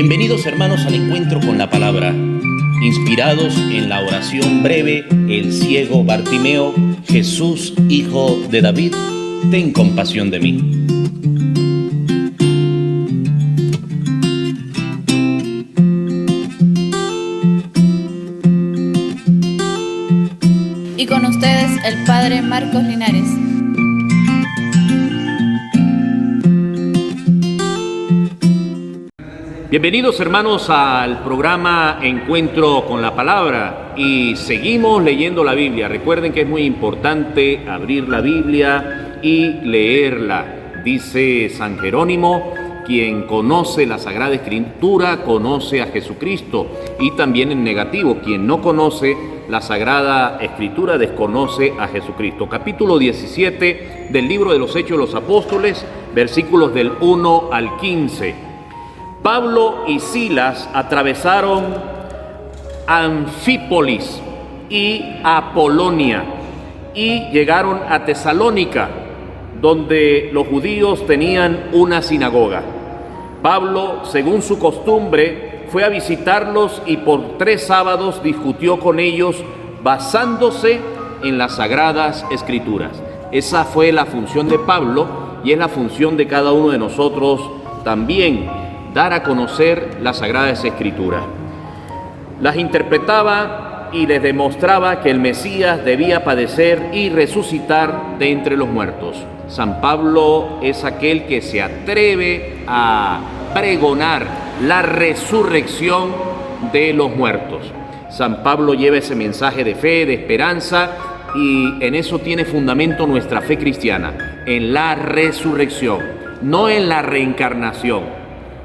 Bienvenidos hermanos al encuentro con la palabra. Inspirados en la oración breve, el ciego Bartimeo: Jesús, hijo de David, ten compasión de mí. Y con ustedes el Padre Marcos Linares. Bienvenidos hermanos al programa Encuentro con la Palabra y seguimos leyendo la Biblia. Recuerden que es muy importante abrir la Biblia y leerla. Dice San Jerónimo: quien conoce la Sagrada Escritura conoce a Jesucristo. Y también en negativo: quien no conoce la Sagrada Escritura desconoce a Jesucristo. Capítulo 17 del libro de los Hechos de los Apóstoles, versículos del 1 al 15. Pablo y Silas atravesaron Anfípolis y Apolonia y llegaron a Tesalónica, donde los judíos tenían una sinagoga. Pablo, según su costumbre, fue a visitarlos y por 3 sábados discutió con ellos basándose en las Sagradas Escrituras. Esa fue la función de Pablo y es la función de cada uno de nosotros también: dar a conocer las Sagradas Escrituras. Las interpretaba y les demostraba que el Mesías debía padecer y resucitar de entre los muertos. San Pablo es aquel que se atreve a pregonar la resurrección de los muertos. San Pablo lleva ese mensaje de fe, de esperanza, y en eso tiene fundamento nuestra fe cristiana, en la resurrección, no en la reencarnación.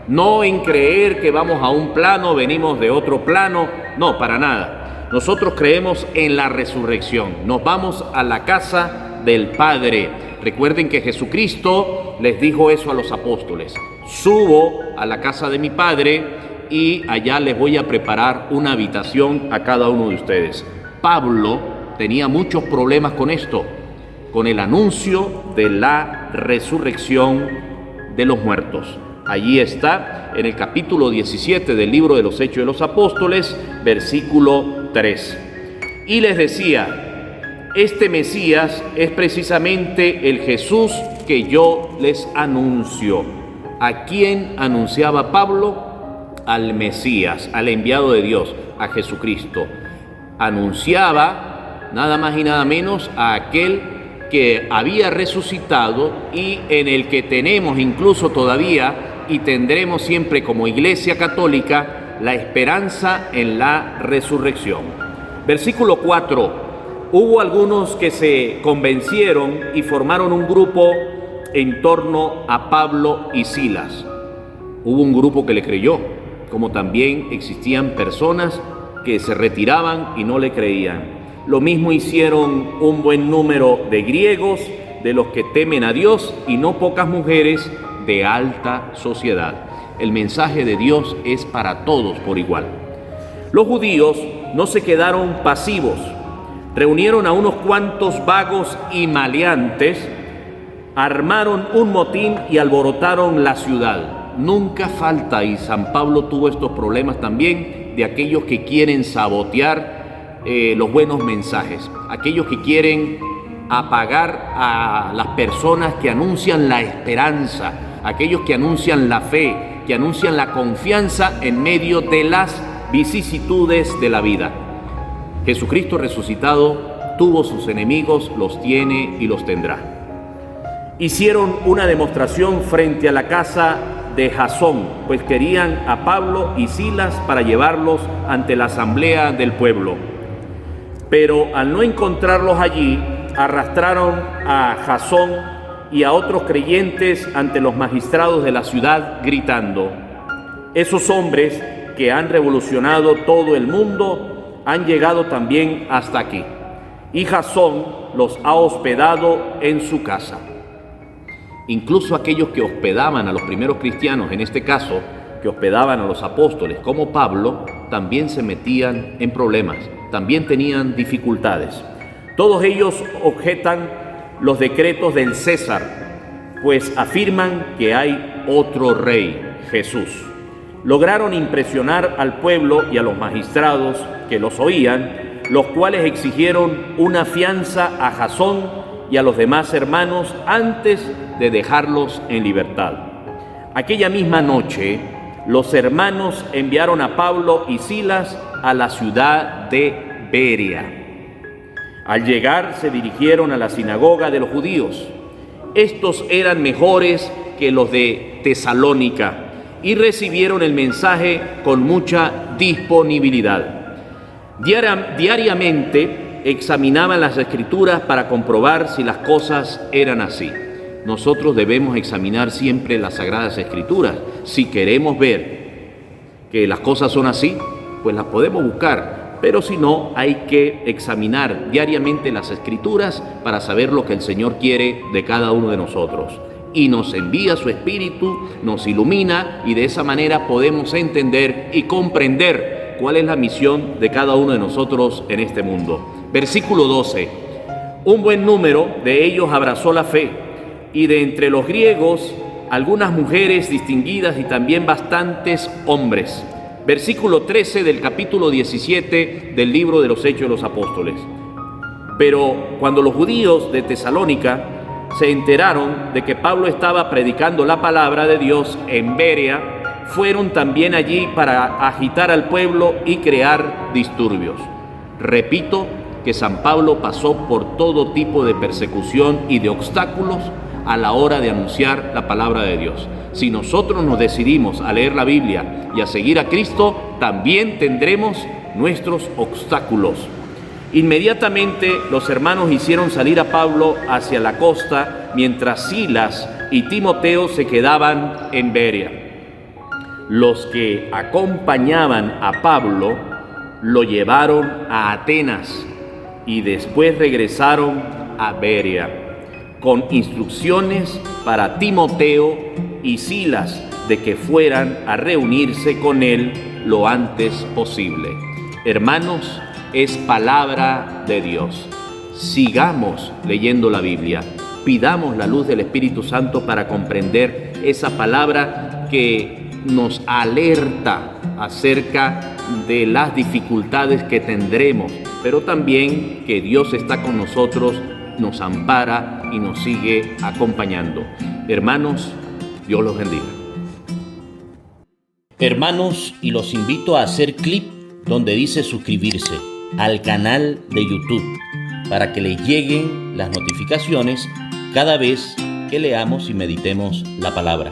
No en creer que vamos a un plano, venimos de otro plano, no, para nada. Nosotros creemos en la resurrección, nos vamos a la casa del Padre. Recuerden que Jesucristo les dijo eso a los apóstoles: subo a la casa de mi Padre y allá les voy a preparar una habitación a cada uno de ustedes. Pablo tenía muchos problemas con esto, con el anuncio de la resurrección de los muertos. Allí está, en el capítulo 17 del libro de los Hechos de los Apóstoles, versículo 3. Y les decía: este Mesías es precisamente el Jesús que yo les anuncio. ¿A quién anunciaba Pablo? Al Mesías, al enviado de Dios, a Jesucristo. Anunciaba nada más y nada menos a aquel que había resucitado y en el que tenemos incluso todavía y tendremos siempre como Iglesia Católica la esperanza en la resurrección. Versículo 4. Hubo algunos que se convencieron y formaron un grupo en torno a Pablo y Silas. Hubo un grupo que le creyó, como también existían personas que se retiraban y no le creían. Lo mismo hicieron un buen número de griegos, de los que temen a Dios, y no pocas mujeres de alta sociedad. El mensaje de Dios es para todos por igual. Los judíos no se quedaron pasivos. Reunieron a unos cuantos vagos y maleantes, armaron un motín y alborotaron la ciudad. Nunca falta, y San Pablo tuvo estos problemas también, de aquellos que quieren sabotear los buenos mensajes, aquellos que quieren apagar a las personas que anuncian la esperanza, aquellos que anuncian la fe, que anuncian la confianza en medio de las vicisitudes de la vida. Jesucristo resucitado tuvo sus enemigos, los tiene y los tendrá. Hicieron una demostración frente a la casa de Jasón, pues querían a Pablo y Silas para llevarlos ante la asamblea del pueblo. Pero al no encontrarlos allí, arrastraron a Jasón y a otros creyentes ante los magistrados de la ciudad, gritando: esos hombres que han revolucionado todo el mundo han llegado también hasta aquí, y Jasón los ha hospedado en su casa. Incluso aquellos que hospedaban a los primeros cristianos, en este caso, que hospedaban a los apóstoles, como Pablo, también se metían en problemas, también tenían dificultades. Todos ellos objetan los decretos del César, pues afirman que hay otro rey, Jesús. lograron impresionar al pueblo y a los magistrados que los oían, los cuales exigieron una fianza a Jasón y a los demás hermanos antes de dejarlos en libertad. Aquella misma noche, los hermanos enviaron a Pablo y Silas a la ciudad de Berea. Al llegar, se dirigieron a la sinagoga de los judíos. Estos eran mejores que los de Tesalónica y recibieron el mensaje con mucha disponibilidad. Diariamente examinaban las Escrituras para comprobar si las cosas eran así. Nosotros debemos examinar siempre las Sagradas Escrituras. Si queremos ver que las cosas son así, pues las podemos buscar. Pero si no, hay que examinar diariamente las Escrituras para saber lo que el Señor quiere de cada uno de nosotros. Y nos envía su Espíritu, nos ilumina y de esa manera podemos entender y comprender cuál es la misión de cada uno de nosotros en este mundo. Versículo 12. Un buen número de ellos abrazó la fe, y de entre los griegos algunas mujeres distinguidas y también bastantes hombres. Versículo 13 del capítulo 17 del libro de los Hechos de los Apóstoles. Pero cuando los judíos de Tesalónica se enteraron de que Pablo estaba predicando la palabra de Dios en Berea, fueron también allí para agitar al pueblo y crear disturbios. Repito que San Pablo pasó por todo tipo de persecución y de obstáculos a la hora de anunciar la palabra de Dios. Si nosotros nos decidimos a leer la Biblia y a seguir a Cristo, también tendremos nuestros obstáculos. Inmediatamente los hermanos hicieron salir a Pablo hacia la costa, mientras Silas y Timoteo se quedaban en Berea. Los que acompañaban a Pablo lo llevaron a Atenas y después regresaron a Berea, con instrucciones para Timoteo y Silas de que fueran a reunirse con él lo antes posible. Hermanos, es palabra de Dios. Sigamos leyendo la Biblia. Pidamos la luz del Espíritu Santo para comprender esa palabra que nos alerta acerca de las dificultades que tendremos, pero también que Dios está con nosotros, nos ampara y nos sigue acompañando. Hermanos, Dios los bendiga. Hermanos, y los invito a hacer clic donde dice suscribirse al canal de YouTube para que les lleguen las notificaciones cada vez que leamos y meditemos la palabra.